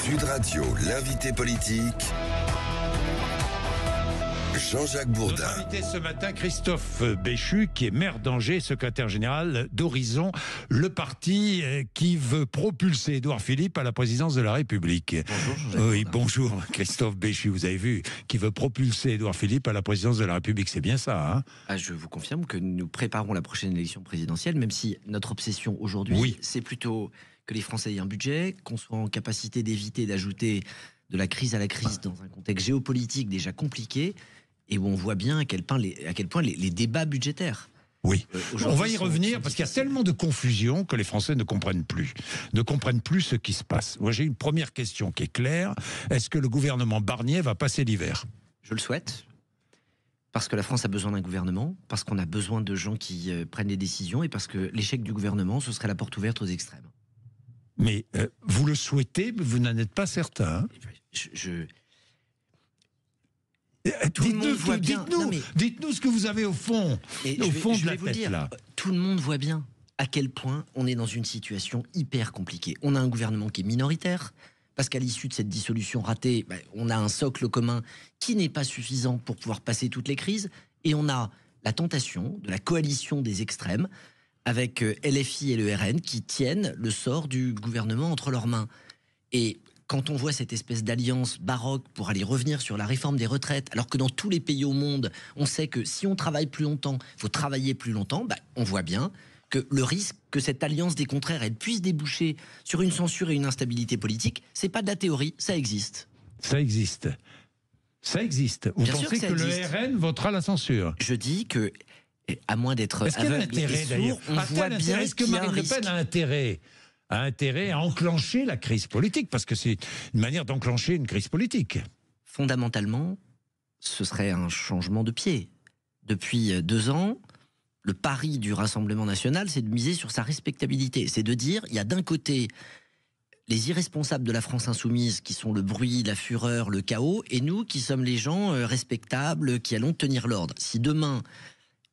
Sud Radio, l'invité politique, Jean-Jacques Bourdin. Notre invité ce matin, Christophe Béchu, qui est maire d'Angers, secrétaire général d'Horizon, le parti qui veut propulser Édouard Philippe à la présidence de la République. Bonjour, Jean-Jacques. Oui, bonjour Christophe Béchu, vous avez vu, qui veut propulser Édouard Philippe à la présidence de la République, c'est bien ça, hein? Je vous confirme que nous préparons la prochaine élection présidentielle, même si notre obsession aujourd'hui, Oui. c'est plutôt que les Français aient un budget, qu'on soit en capacité d'éviter d'ajouter de la crise à la crise dans un contexte géopolitique déjà compliqué, et où on voit bien à quel point les débats budgétaires. Oui, on va y sont revenir parce qu'il y a tellement de confusion que les Français ne comprennent plus ce qui se passe. Moi, j'ai une première question qui est claire. Est-ce que le gouvernement Barnier va passer l'hiver? Je le souhaite, parce que la France a besoin d'un gouvernement, parce qu'on a besoin de gens qui prennent des décisions, et parce que l'échec du gouvernement, ce serait la porte ouverte aux extrêmes. Mais vous le souhaitez, mais vous n'en êtes pas certain. Hein? Dites-nous ce que vous avez au fond, de la tête, là. Tout le monde voit bien à quel point on est dans une situation hyper compliquée. On a un gouvernement qui est minoritaire, parce qu'à l'issue de cette dissolution ratée, on a un socle commun qui n'est pas suffisant pour pouvoir passer toutes les crises, et on a la tentation de la coalition des extrêmes, avec LFI et le RN qui tiennent le sort du gouvernement entre leurs mains. Et quand on voit cette espèce d'alliance baroque pour aller revenir sur la réforme des retraites, alors que dans tous les pays au monde, on sait que si on travaille plus longtemps, il faut travailler plus longtemps, on voit bien que le risque que cette alliance des contraires, elle puisse déboucher sur une censure et une instabilité politique, c'est pas de la théorie, ça existe. Ça existe. Ça existe. Vous pensez que le RN votera la censure? Je dis que, à moins d'être aveugle et sourd, on voit bien est-ce que Marine Le Pen a intérêt à enclencher la crise politique, parce que c'est une manière d'enclencher une crise politique. Fondamentalement, ce serait un changement de pied. Depuis 2 ans, le pari du Rassemblement national, c'est de miser sur sa respectabilité. C'est de dire, il y a d'un côté les irresponsables de la France insoumise, qui sont le bruit, la fureur, le chaos, et nous qui sommes les gens respectables, qui allons tenir l'ordre. Si demain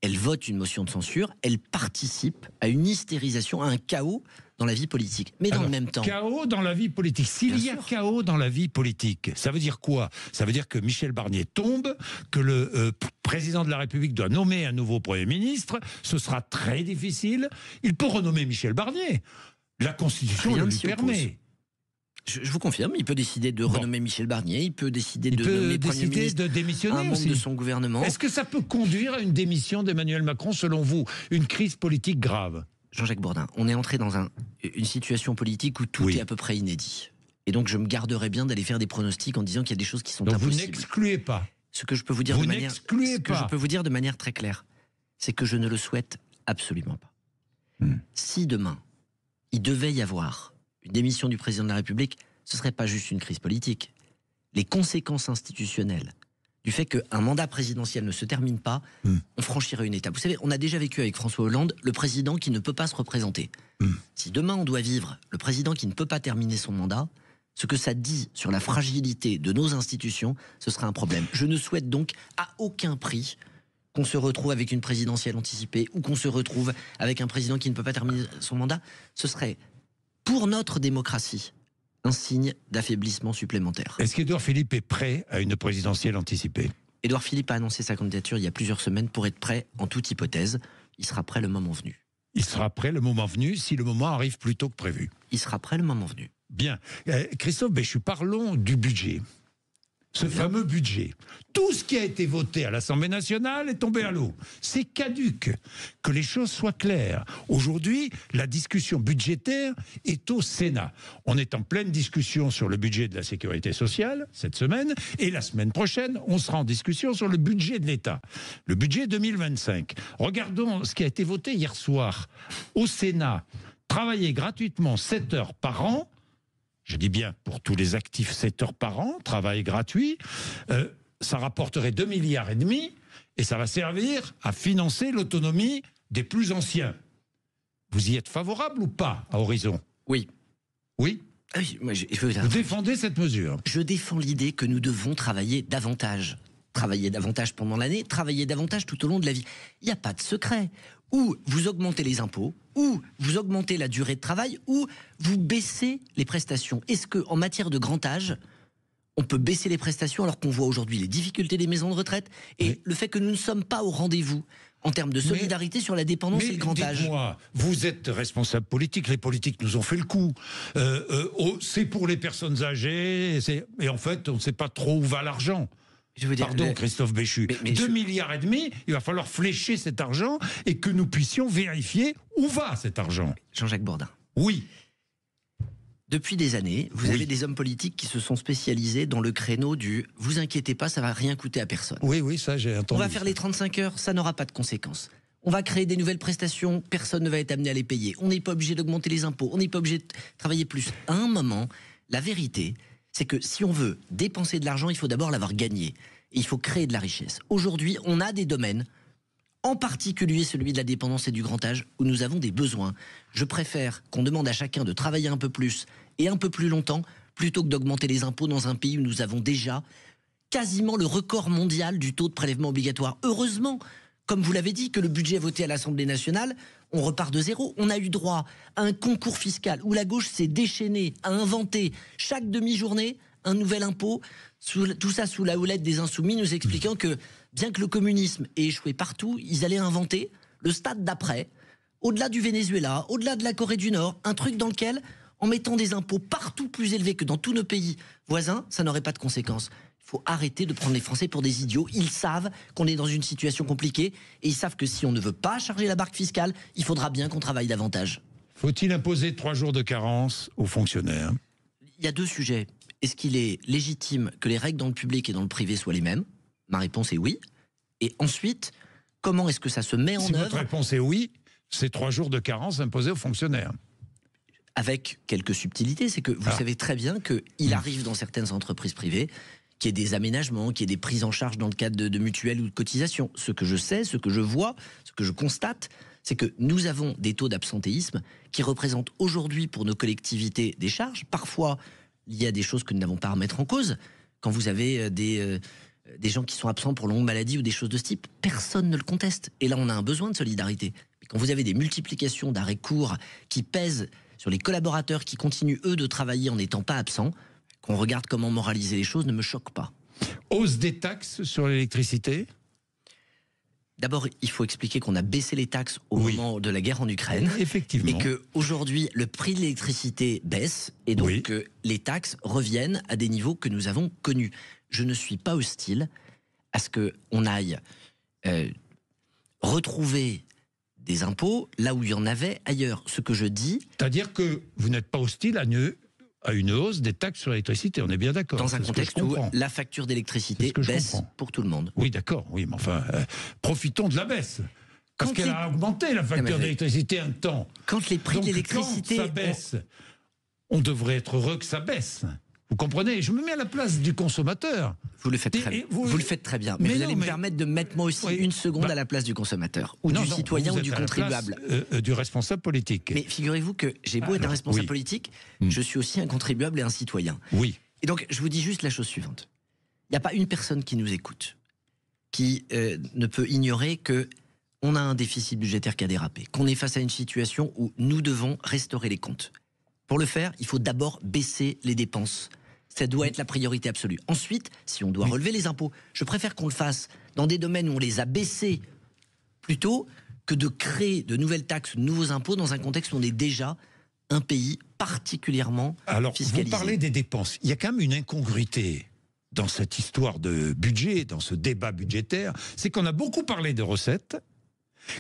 elle vote une motion de censure, elle participe à une hystérisation, à un chaos dans la vie politique. Mais dans le même temps... Chaos dans la vie politique. S'il y a chaos dans la vie politique, ça veut dire quoi? Ça veut dire que Michel Barnier tombe, que le président de la République doit nommer un nouveau Premier ministre. Ce sera très difficile. Il peut renommer Michel Barnier. La Constitution le lui permet. Je vous confirme, il peut décider de renommer Michel Barnier, il peut décider de nommer Premier ministre, de démissionner un membre aussi de son gouvernement. Est-ce que ça peut conduire à une démission d'Emmanuel Macron, selon vous? Une crise politique grave? Jean-Jacques Bourdin, on est entré dans une situation politique où tout est à peu près inédit. Et donc je me garderais bien d'aller faire des pronostics en disant qu'il y a des choses qui sont impossibles. Vous n'excluez pas. Ce que je peux vous dire de manière très claire, c'est que je ne le souhaite absolument pas. Si demain, il devait y avoir une démission du président de la République, ce ne serait pas juste une crise politique. Les conséquences institutionnelles du fait qu'un mandat présidentiel ne se termine pas, on franchirait une étape. Vous savez, on a déjà vécu avec François Hollande le président qui ne peut pas se représenter. Si demain on doit vivre le président qui ne peut pas terminer son mandat, ce que ça dit sur la fragilité de nos institutions, ce sera un problème. Je ne souhaite donc à aucun prix qu'on se retrouve avec une présidentielle anticipée ou qu'on se retrouve avec un président qui ne peut pas terminer son mandat. Ce serait, pour notre démocratie, un signe d'affaiblissement supplémentaire. Est-ce qu'Édouard Philippe est prêt à une présidentielle anticipée? Édouard Philippe a annoncé sa candidature il y a plusieurs semaines pour être prêt en toute hypothèse. Il sera prêt le moment venu. Il sera prêt le moment venu, si le moment arrive plus tôt que prévu. Il sera prêt le moment venu. Bien. Christophe Béchu, parlons du budget. Ce fameux budget. Tout ce qui a été voté à l'Assemblée nationale est tombé à l'eau. C'est caduc. Que les choses soient claires. Aujourd'hui, la discussion budgétaire est au Sénat. On est en pleine discussion sur le budget de la sécurité sociale cette semaine, et la semaine prochaine, on sera en discussion sur le budget de l'État. Le budget 2025. Regardons ce qui a été voté hier soir au Sénat. Travailler gratuitement 7 heures par an. Je dis bien pour tous les actifs 7 heures par an, travail gratuit, ça rapporterait 2,5 milliards et ça va servir à financer l'autonomie des plus anciens. Vous y êtes favorable ou pas à Horizon? Oui. Oui? Oui, moi vous défendez cette mesure? Je défends l'idée que nous devons travailler davantage. travailler davantage pendant l'année, travailler davantage tout au long de la vie. Il n'y a pas de secret. Ou vous augmentez les impôts, ou vous augmentez la durée de travail, ou vous baissez les prestations. Est-ce qu'en matière de grand âge, on peut baisser les prestations alors qu'on voit aujourd'hui les difficultés des maisons de retraite et le fait que nous ne sommes pas au rendez-vous en termes de solidarité sur la dépendance et le grand âge? Dites-moi, vous êtes responsable politique, les politiques nous ont fait le coup. C'est pour les personnes âgées, et en fait, on ne sait pas trop où va l'argent. Je veux dire, pardon, Christophe Béchu. 2,5 milliards, il va falloir flécher cet argent et que nous puissions vérifier où va cet argent. Jean-Jacques Bourdin. Oui. Depuis des années, vous avez des hommes politiques qui se sont spécialisés dans le créneau du « vous inquiétez pas, ça va rien coûter à personne ». Oui, ça j'ai entendu. On va faire les 35 heures, ça n'aura pas de conséquences. On va créer des nouvelles prestations, personne ne va être amené à les payer. On n'est pas obligé d'augmenter les impôts, on n'est pas obligé de travailler plus. À un moment, la vérité, c'est que si on veut dépenser de l'argent, il faut d'abord l'avoir gagné. Et il faut créer de la richesse. Aujourd'hui, on a des domaines, en particulier celui de la dépendance et du grand âge, où nous avons des besoins. Je préfère qu'on demande à chacun de travailler un peu plus et un peu plus longtemps, plutôt que d'augmenter les impôts dans un pays où nous avons déjà quasiment le record mondial du taux de prélèvement obligatoire. Heureusement, comme vous l'avez dit, que le budget voté à l'Assemblée nationale, on repart de zéro. On a eu droit à un concours fiscal où la gauche s'est déchaînée à inventer chaque demi-journée un nouvel impôt, tout ça sous la houlette des Insoumis, nous expliquant que bien que le communisme ait échoué partout, ils allaient inventer le stade d'après, au-delà du Venezuela, au-delà de la Corée du Nord, un truc dans lequel, en mettant des impôts partout plus élevés que dans tous nos pays voisins, ça n'aurait pas de conséquences. Il faut arrêter de prendre les Français pour des idiots. Ils savent qu'on est dans une situation compliquée et ils savent que si on ne veut pas charger la barque fiscale, il faudra bien qu'on travaille davantage. Faut-il imposer 3 jours de carence aux fonctionnaires? Il y a deux sujets. Est-ce qu'il est légitime que les règles dans le public et dans le privé soient les mêmes? Ma réponse est oui. Et ensuite, comment est-ce que ça se met en œuvre? Si votre réponse est oui, c'est 3 jours de carence imposés aux fonctionnaires. Avec quelques subtilités, c'est que vous savez très bien qu'il arrive dans certaines entreprises privées qu'il y ait des aménagements, qu'il y ait des prises en charge dans le cadre de mutuelles ou de cotisations. Ce que je sais, ce que je vois, ce que je constate, c'est que nous avons des taux d'absentéisme qui représentent aujourd'hui pour nos collectivités des charges, parfois il y a des choses que nous n'avons pas à remettre en cause. Quand vous avez des gens qui sont absents pour longue maladie ou des choses de ce type, personne ne le conteste. Et là, on a un besoin de solidarité. Mais quand vous avez des multiplications d'arrêts courts qui pèsent sur les collaborateurs qui continuent, eux, de travailler en n'étant pas absents, qu'on regarde comment moraliser les choses ne me choque pas. Hausse des taxes sur l'électricité? D'abord, il faut expliquer qu'on a baissé les taxes au moment de la guerre en Ukraine. Effectivement. Et qu'aujourd'hui, le prix de l'électricité baisse et donc que les taxes reviennent à des niveaux que nous avons connus. Je ne suis pas hostile à ce qu'on aille retrouver des impôts là où il y en avait ailleurs. Ce que je dis... C'est-à-dire que vous n'êtes pas hostile à une hausse des taxes sur l'électricité, on est bien d'accord. Dans un contexte où la facture d'électricité baisse pour tout le monde. Oui, d'accord, oui, mais enfin, profitons de la baisse. Parce qu'elle a augmenté la facture d'électricité un temps. Quand les prix de l'électricité... Quand ça baisse, on devrait être heureux que ça baisse. Vous comprenez? Je me mets à la place du consommateur. Vous le faites très bien. Vous le faites très bien. Mais vous allez me permettre de mettre moi aussi une seconde à la place du consommateur, ou du citoyen, ou du contribuable. Du responsable politique. Mais figurez-vous que j'ai beau être un responsable politique, je suis aussi un contribuable et un citoyen. Oui. Et donc, je vous dis juste la chose suivante. Il n'y a pas une personne qui nous écoute qui ne peut ignorer que on a un déficit budgétaire qui a dérapé, qu'on est face à une situation où nous devons restaurer les comptes. Pour le faire, il faut d'abord baisser les dépenses. Ça doit être la priorité absolue. Ensuite, si on doit relever les impôts, je préfère qu'on le fasse dans des domaines où on les a baissés plutôt que de créer de nouvelles taxes, de nouveaux impôts dans un contexte où on est déjà un pays particulièrement fiscalisé. Vous parlez des dépenses. Il y a quand même une incongruité dans cette histoire de budget, dans ce débat budgétaire. C'est qu'on a beaucoup parlé de recettes.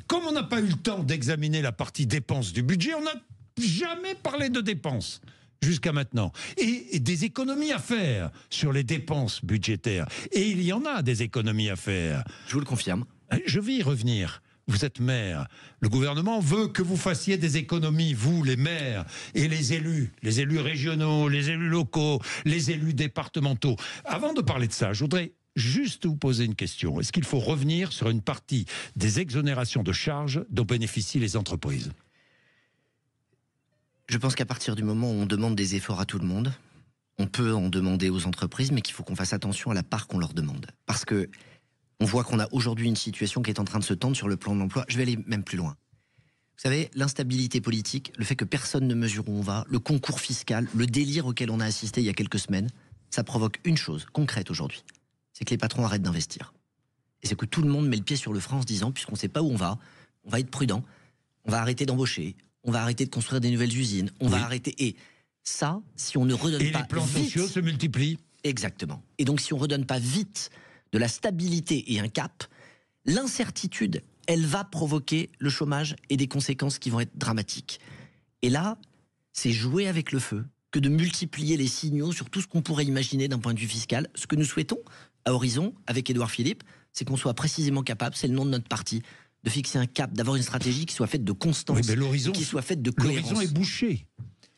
Comme on n'a pas eu le temps d'examiner la partie dépenses du budget, on n'a jamais parlé de dépenses jusqu'à maintenant. Et des économies à faire sur les dépenses budgétaires. Et il y en a des économies à faire. Je vous le confirme. Je vais y revenir. Vous êtes maire. Le gouvernement veut que vous fassiez des économies, vous, les maires, et les élus régionaux, les élus locaux, les élus départementaux. Avant de parler de ça, je voudrais juste vous poser une question. Est-ce qu'il faut revenir sur une partie des exonérations de charges dont bénéficient les entreprises ? Je pense qu'à partir du moment où on demande des efforts à tout le monde, on peut en demander aux entreprises, mais qu'il faut qu'on fasse attention à la part qu'on leur demande. Parce que on voit qu'on a aujourd'hui une situation qui est en train de se tendre sur le plan de l'emploi. Je vais aller même plus loin. Vous savez, l'instabilité politique, le fait que personne ne mesure où on va, le concours fiscal, le délire auquel on a assisté il y a quelques semaines, ça provoque une chose concrète aujourd'hui. C'est que les patrons arrêtent d'investir. Et c'est que tout le monde met le pied sur le frein en se disant, puisqu'on ne sait pas où on va être prudent, on va arrêter d'embaucher, on va arrêter de construire des nouvelles usines, on va arrêter... Et ça, si on ne redonne pas vite... Et les plans sociaux se multiplient. Exactement. Et donc si on ne redonne pas vite de la stabilité et un cap, l'incertitude, elle va provoquer le chômage et des conséquences qui vont être dramatiques. Et là, c'est jouer avec le feu que de multiplier les signaux sur tout ce qu'on pourrait imaginer d'un point de vue fiscal. Ce que nous souhaitons à Horizon, avec Édouard Philippe, c'est qu'on soit précisément capable, c'est le nom de notre parti, de fixer un cap, d'avoir une stratégie qui soit faite de constance, qui soit faite de cohérence. L'horizon est bouché.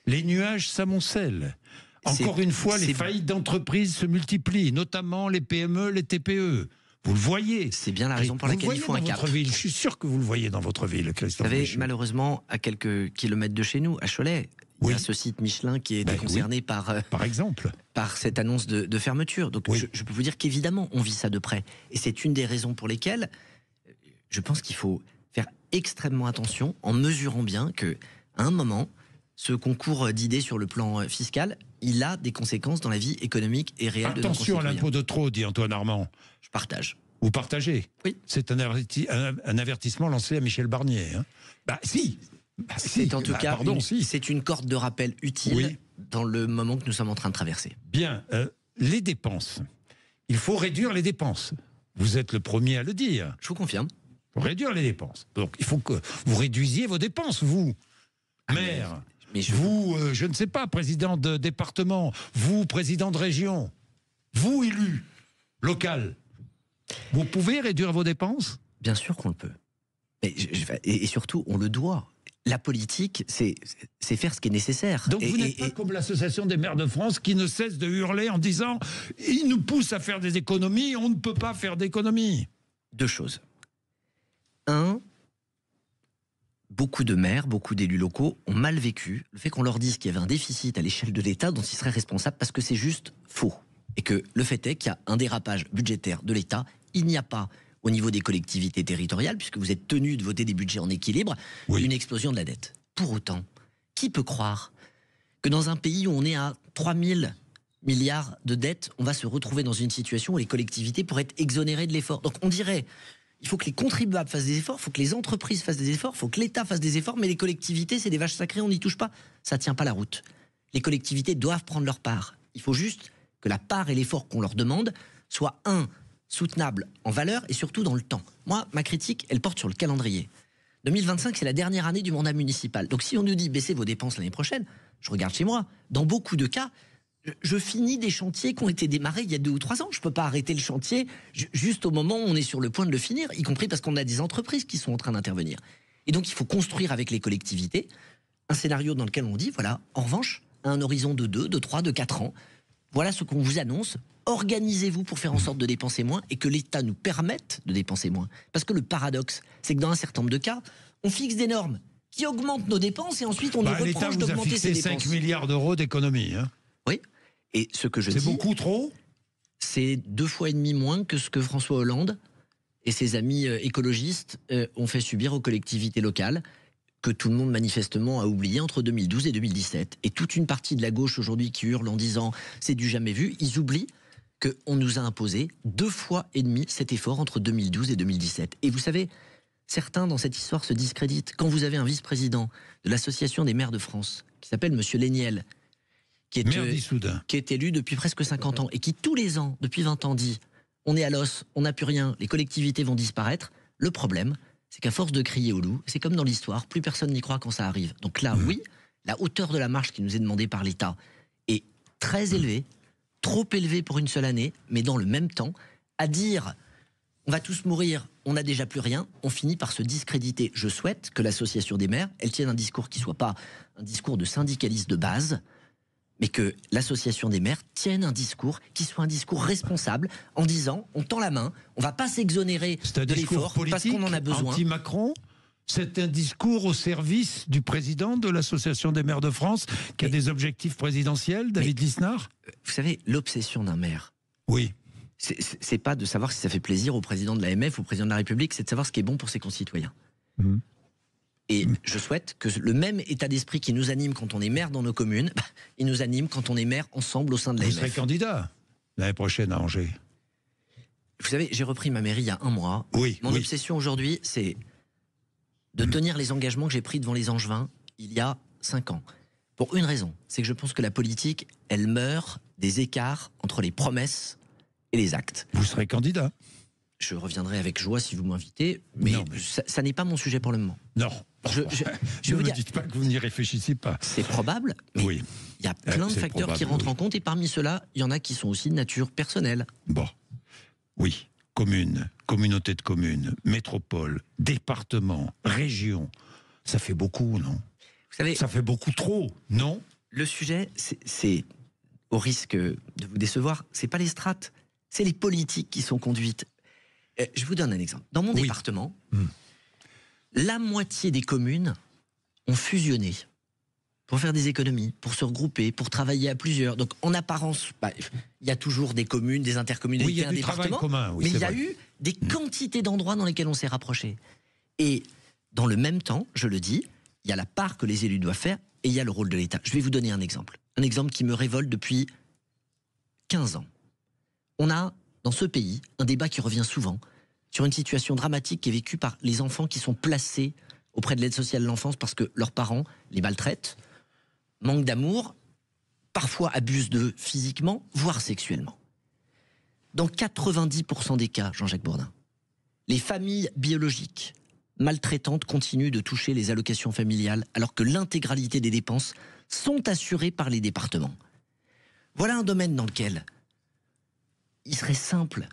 Les nuages s'amoncellent. Encore une fois, les faillites d'entreprises se multiplient, notamment les PME, les TPE. Vous le voyez. C'est bien la raison pour laquelle il faut un cap. Je suis sûr que vous le voyez dans votre ville, Christophe. Vous savez, Béchu. Malheureusement, à quelques kilomètres de chez nous, à Cholet, il y a ce site Michelin qui est concerné par exemple, par cette annonce de fermeture. Donc je peux vous dire qu'évidemment, on vit ça de près. Et c'est une des raisons pour lesquelles je pense qu'il faut faire extrêmement attention en mesurant bien qu'à un moment, ce concours d'idées sur le plan fiscal, il a des conséquences dans la vie économique et réelle de nos concitoyens. Attention à l'impôt de trop, dit Antoine Armand. Je partage. Vous partagez? Oui. C'est un avertissement lancé à Michel Barnier. Hein. Si. C'est en tout cas c'est une corde de rappel utile dans le moment que nous sommes en train de traverser. Bien. Les dépenses. Il faut réduire les dépenses. Vous êtes le premier à le dire. Je vous confirme. Il faut réduire les dépenses. Donc il faut que vous réduisiez vos dépenses, vous, maire. Vous, je ne sais pas, président de département, vous, président de région, vous, élu local, vous pouvez réduire vos dépenses? Bien sûr qu'on le peut. Et surtout, on le doit. La politique, c'est faire ce qui est nécessaire. Donc vous n'êtes pas comme l'Association des maires de France qui ne cesse de hurler en disant « ils nous poussent à faire des économies, on ne peut pas faire d'économies ». Deux choses. Un, beaucoup de maires, beaucoup d'élus locaux ont mal vécu le fait qu'on leur dise qu'il y avait un déficit à l'échelle de l'État dont ils seraient responsables parce que c'est juste faux. Et que le fait est qu'il y a un dérapage budgétaire de l'État. Il n'y a pas, au niveau des collectivités territoriales, puisque vous êtes tenus de voter des budgets en équilibre, une explosion de la dette. Pour autant, qui peut croire que dans un pays où on est à 3 000 milliards de dettes, on va se retrouver dans une situation où les collectivités pourraient être exonérées de l'effort? Donc on dirait... Il faut que les contribuables fassent des efforts, il faut que les entreprises fassent des efforts, il faut que l'État fasse des efforts, mais les collectivités, c'est des vaches sacrées, on n'y touche pas. Ça ne tient pas la route. Les collectivités doivent prendre leur part. Il faut juste que la part et l'effort qu'on leur demande soient, soutenables en valeur et surtout dans le temps. Moi, ma critique, elle porte sur le calendrier. 2025, c'est la dernière année du mandat municipal. Donc si on nous dit baissez vos dépenses l'année prochaine, je regarde chez moi, dans beaucoup de cas, je finis des chantiers qui ont été démarrés il y a 2 ou 3 ans. Je ne peux pas arrêter le chantier juste au moment où on est sur le point de le finir, y compris parce qu'on a des entreprises qui sont en train d'intervenir. Et donc, il faut construire avec les collectivités un scénario dans lequel on dit, voilà, en revanche, à un horizon de 2, de 3, de 4 ans, voilà ce qu'on vous annonce. Organisez-vous pour faire en sorte de dépenser moins et que l'État nous permette de dépenser moins. Parce que le paradoxe, c'est que dans un certain nombre de cas, on fixe des normes qui augmentent nos dépenses et ensuite on nous reproche d'augmenter ces dépenses. L'État vous a fixé 5 milliards d'euros d'économie. Hein. Oui. Et ce que je dis... C'est beaucoup trop ? C'est 2,5 fois moins que ce que François Hollande et ses amis écologistes ont fait subir aux collectivités locales, que tout le monde manifestement a oublié entre 2012 et 2017. Et toute une partie de la gauche aujourd'hui qui hurle en disant « c'est du jamais vu », ils oublient qu'on nous a imposé 2,5 fois cet effort entre 2012 et 2017. Et vous savez, certains dans cette histoire se discréditent. Quand vous avez un vice-président de l'Association des maires de France, qui s'appelle Monsieur Léniel, qui est élu depuis presque 50 ans et qui tous les ans, depuis 20 ans, dit on est à l'os, on n'a plus rien, les collectivités vont disparaître. Le problème, c'est qu'à force de crier au loup, c'est comme dans l'histoire, plus personne n'y croit quand ça arrive. Donc là, oui, la hauteur de la marche qui nous est demandée par l'État est très élevée, trop élevée pour une seule année, mais dans le même temps, à dire on va tous mourir, on n'a déjà plus rien, on finit par se discréditer. Je souhaite que l'association des maires, elle tienne un discours qui ne soit pas un discours de syndicaliste de base, mais que l'association des maires tienne un discours qui soit un discours responsable en disant on tend la main, on ne va pas s'exonérer de l'effort parce qu'on en a besoin. Anti-Macron, C'est un discours au service du président de l'Association des maires de France, qui a des objectifs présidentiels, David Lisnard? Vous savez, l'obsession d'un maire, oui, c'est pas de savoir si ça fait plaisir au président de l'AMF ou au président de la République, c'est de savoir ce qui est bon pour ses concitoyens. Et je souhaite que le même état d'esprit qui nous anime quand on est maire dans nos communes, il nous anime quand on est maire ensemble au sein de l'AMF. Vous serez candidat l'année prochaine à Angers? Vous savez, j'ai repris ma mairie il y a 1 mois. Oui. Mon obsession aujourd'hui, c'est de tenir les engagements que j'ai pris devant les Angevins il y a 5 ans. Pour une raison, c'est que je pense que la politique, elle meurt des écarts entre les promesses et les actes. Vous serez candidat? Je reviendrai avec joie si vous m'invitez, mais, ça n'est pas mon sujet pour le moment. Non. Je ne me dites pas que vous n'y réfléchissez pas. C'est probable, mais il y a plein de facteurs qui rentrent en compte, et parmi ceux-là, il y en a qui sont aussi de nature personnelle. Bon, oui, commune, communauté de communes, métropole, département, région, ça fait beaucoup, non? Vous savez, ça fait beaucoup trop, non? Le sujet, c'est, au risque de vous décevoir, c'est pas les strates, c'est les politiques qui sont conduites. Je vous donne un exemple. Dans mon département, la moitié des communes ont fusionné pour faire des économies, pour se regrouper, pour travailler à plusieurs. Donc en apparence, il y a toujours des communes, des intercommunalités, il y a du travail commun, mais il y a eu des quantités d'endroits dans lesquels on s'est rapprochés. Et dans le même temps, je le dis, il y a la part que les élus doivent faire et il y a le rôle de l'État. Je vais vous donner un exemple. Un exemple qui me révolte depuis 15 ans. On a, dans ce pays, un débat qui revient souvent sur une situation dramatique qui est vécue par les enfants qui sont placés auprès de l'aide sociale à l'enfance parce que leurs parents les maltraitent, manquent d'amour, parfois abusent d'eux physiquement, voire sexuellement. Dans 90% des cas, Jean-Jacques Bourdin, les familles biologiques maltraitantes continuent de toucher les allocations familiales alors que l'intégralité des dépenses sont assurées par les départements. Voilà un domaine dans lequel il serait simple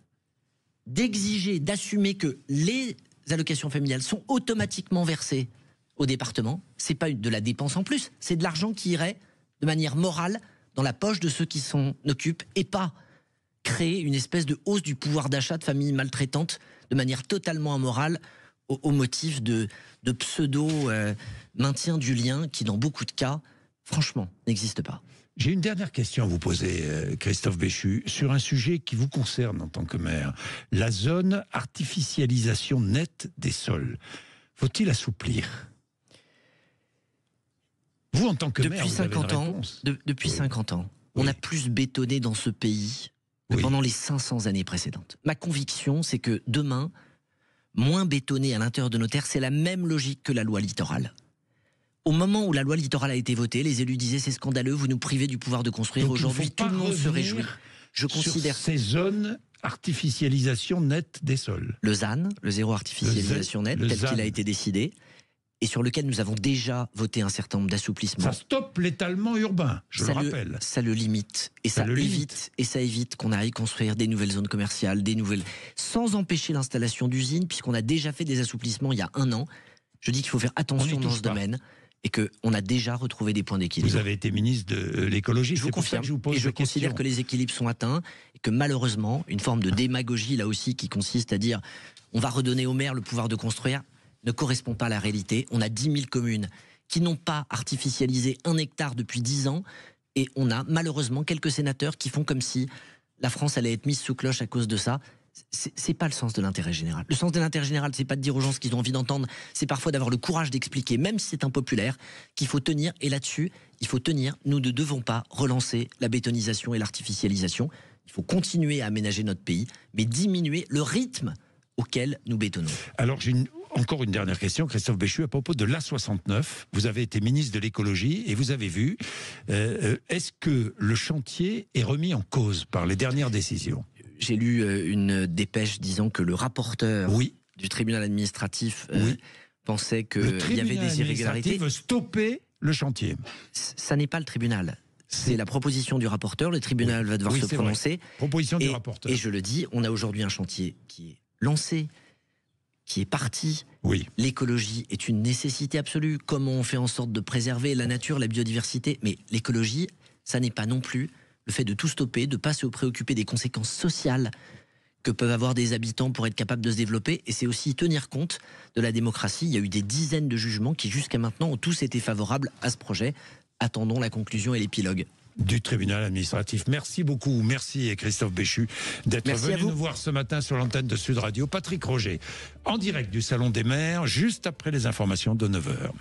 d'exiger, d'assumer que les allocations familiales sont automatiquement versées au département. C'est pas de la dépense en plus, c'est de l'argent qui irait de manière morale dans la poche de ceux qui s'en occupent et pas créer une espèce de hausse du pouvoir d'achat de familles maltraitantes de manière totalement immorale au motif de pseudo maintien du lien qui dans beaucoup de cas, franchement, n'existe pas. J'ai une dernière question à vous poser, Christophe Béchu, sur un sujet qui vous concerne en tant que maire. La zone artificialisation nette des sols. Faut-il assouplir? Vous, en tant que maire, vous avez une réponse. Depuis 50 ans, on a plus bétonné dans ce pays que pendant les 500 années précédentes. Ma conviction, c'est que demain, moins bétonné à l'intérieur de nos terres, c'est la même logique que la loi littorale. Au moment où la loi littorale a été votée, les élus disaient c'est scandaleux, vous nous privez du pouvoir de construire. Aujourd'hui, tout le monde se réjouit. Je considère ces zones artificialisation nette des sols. Le ZAN, le zéro artificialisation nette, tel qu'il a été décidé, et sur lequel nous avons déjà voté un certain nombre d'assouplissements. Ça stoppe l'étalement urbain, je le rappelle. Ça le limite, et ça évite qu'on aille construire des nouvelles zones commerciales, sans empêcher l'installation d'usines, puisqu'on a déjà fait des assouplissements il y a 1 an. Je dis qu'il faut faire attention dans ce domaine. Et qu'on a déjà retrouvé des points d'équilibre. Vous avez été ministre de l'écologie, je vous confirme, et je considère que les équilibres sont atteints, et que malheureusement, une forme de démagogie là aussi qui consiste à dire on va redonner aux maires le pouvoir de construire, ne correspond pas à la réalité. On a 10 000 communes qui n'ont pas artificialisé 1 hectare depuis 10 ans, et on a malheureusement quelques sénateurs qui font comme si la France allait être mise sous cloche à cause de ça. C'est pas le sens de l'intérêt général. Le sens de l'intérêt général, c'est pas de dire aux gens ce qu'ils ont envie d'entendre, c'est parfois d'avoir le courage d'expliquer, même si c'est impopulaire, qu'il faut tenir, et là-dessus, il faut tenir. Nous ne devons pas relancer la bétonisation et l'artificialisation. Il faut continuer à aménager notre pays, mais diminuer le rythme auquel nous bétonnons. Alors j'ai encore une dernière question, Christophe Béchu, à propos de l'A69. Vous avez été ministre de l'écologie et vous avez vu, est-ce que le chantier est remis en cause par les dernières décisions? J'ai lu une dépêche disant que le rapporteur du tribunal administratif pensait qu'il y avait des irrégularités. Veut stopper le chantier. Ça n'est pas le tribunal. C'est la proposition du rapporteur. Le tribunal va devoir se prononcer. Proposition du rapporteur. Et je le dis, on a aujourd'hui un chantier qui est lancé, qui est parti. L'écologie est une nécessité absolue. Comment on fait en sorte de préserver la nature, la biodiversité? Mais l'écologie, ça n'est pas non plus le fait de tout stopper, de ne pas se préoccuper des conséquences sociales que peuvent avoir des habitants pour être capables de se développer, et c'est aussi tenir compte de la démocratie. Il y a eu des dizaines de jugements qui jusqu'à maintenant ont tous été favorables à ce projet. Attendons la conclusion et l'épilogue du tribunal administratif. Merci beaucoup, merci Christophe Béchu d'être venu nous voir ce matin sur l'antenne de Sud Radio. Patrick Roger, en direct du Salon des maires, juste après les informations de 9h.